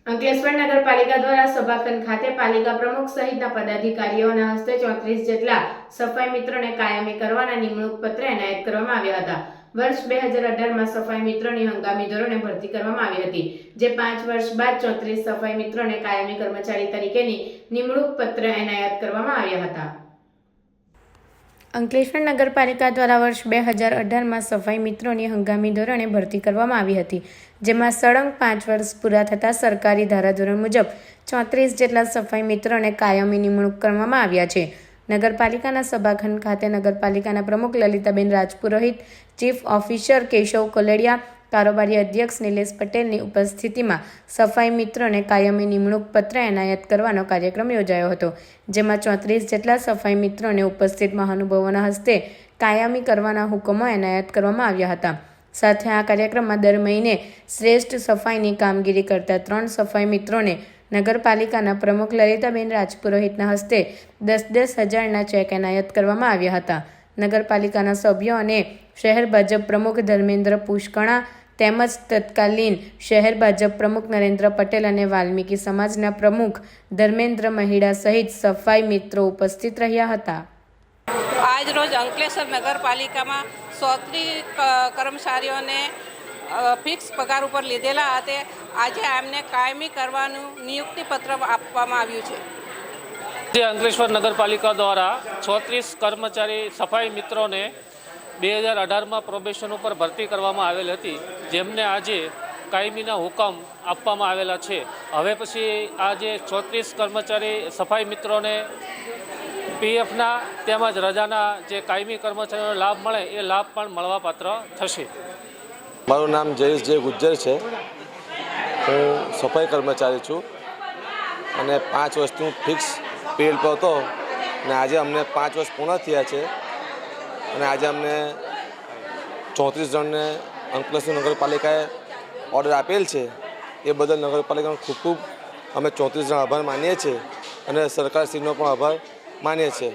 અંકલેશ્વર નગરપાલિકા દ્વારા સભાખંડ ખાતે પાલિકા પ્રમુખ સહિતના પદાધિકારીઓના હસ્તે 34 જેટલા સફાઈ મિત્રોને કાયમી કરવાના નિમણૂક પત્ર એનાયત કરવામાં આવ્યા હતા। વર્ષ 2018માં સફાઈ મિત્રોની હંગામી ધોરણે ભરતી કરવામાં આવી હતી, જે 5 વર્ષ બાદ 34 સફાઈ મિત્રોને કાયમી કર્મચારી તરીકેની નિમણૂક પત્ર એનાયત કરવામાં આવ્યા હતા। અંકલેશ્વર નગરપાલિકા દ્વારા વર્ષ 2018માં સફાઈ મિત્રોની હંગામી ધોરણે ભરતી કરવામાં આવી હતી, જેમાં સળંગ 5 વર્ષ પૂરા થતાં સરકારી ધારાધોરણ મુજબ 34 જેટલા સફાઈ મિત્રોને કાયમી નિમણૂક કરવામાં આવ્યા છે। નગરપાલિકાના સભાખંડ ખાતે નગરપાલિકાના પ્રમુખ લલિતાબેન રાજપુરોહિત, ચીફ ઓફિસર કેશવ કોલડિયા, કારોબારી અધ્યક્ષ નિલેશ પટેલની ઉપસ્થિતિમાં સફાઈ મિત્રોને કાયમી નિમણૂક પત્ર એનાયત કરવાનો કાર્યક્રમ યોજાયો હતો, જેમાં 34 જેટલા સફાઈ મિત્રોને ઉપસ્થિત મહાનુભાવોના હસ્તે કાયમી કરવાના હુકમો એનાયત કરવામાં આવ્યા હતા। સાથે આ કાર્યક્રમમાં દર મહિને શ્રેષ્ઠ સફાઈની કામગીરી કરતા 3 સફાઈ મિત્રોને નગરપાલિકાના પ્રમુખ લલિતાબેન રાજપુરોહિતના હસ્તે 10-10 હજારના ચેક એનાયત કરવામાં આવ્યા હતા। નગરપાલિકાના સભ્યો અને શહેર ભાજપ પ્રમુખ ધર્મેન્દ્ર પુષ્કણા તેમજ તત્કાલીન શહેર ભાજપ પ્રમુખ નરેન્દ્ર પટેલ અને વાલ્મીકી સમાજના પ્રમુખ ધર્મેન્દ્ર મહિડા સહિત સફાઈ મિત્રો ઉપસ્થિત રહ્યા હતા। આજ રોજ અંકલેશ્વર નગરપાલિકામાં 34 કર્મચારીઓને ફિક્સ પગાર ઉપર લીધેલા હતા। આજે એમને કાયમી કરવાનું નિયુક્તિ પત્ર આપવામાં આવ્યું છે। અંકલેશ્વર નગરપાલિકા દ્વારા 36 કર્મચારી સફાઈ મિત્રોને 2018માં પ્રોબેશન ઉપર ભરતી કરવામાં આવેલ હતી, જેમને આજે કાયમીના હુકમ આપવામાં આવેલા છે। હવે પછી આજે 34 કર્મચારી સફાઈ મિત્રોને પીએફના તેમજ રજાના જે કાયમી કર્મચારીઓનો લાભ મળે એ લાભ પણ મળવાપાત્ર થશે। મારું નામ જયેશ જે ગુજ્જર છે। હું સફાઈ કર્મચારી છું અને 5 વર્ષથી હું ફિક્સ પીરિયડ પર હતો અને આજે અમને 5 વર્ષ પૂર્ણ થયા છે અને આજે અમને 34 જણને અંકલેશ્વર નગરપાલિકાએ ઓર્ડર આપેલ છે। એ બદલ નગરપાલિકાનો ખૂબ ખૂબ અમે 34 જણ આભાર માનીએ છીએ અને સરકારશ્રીનો પણ આભાર માનીએ છીએ।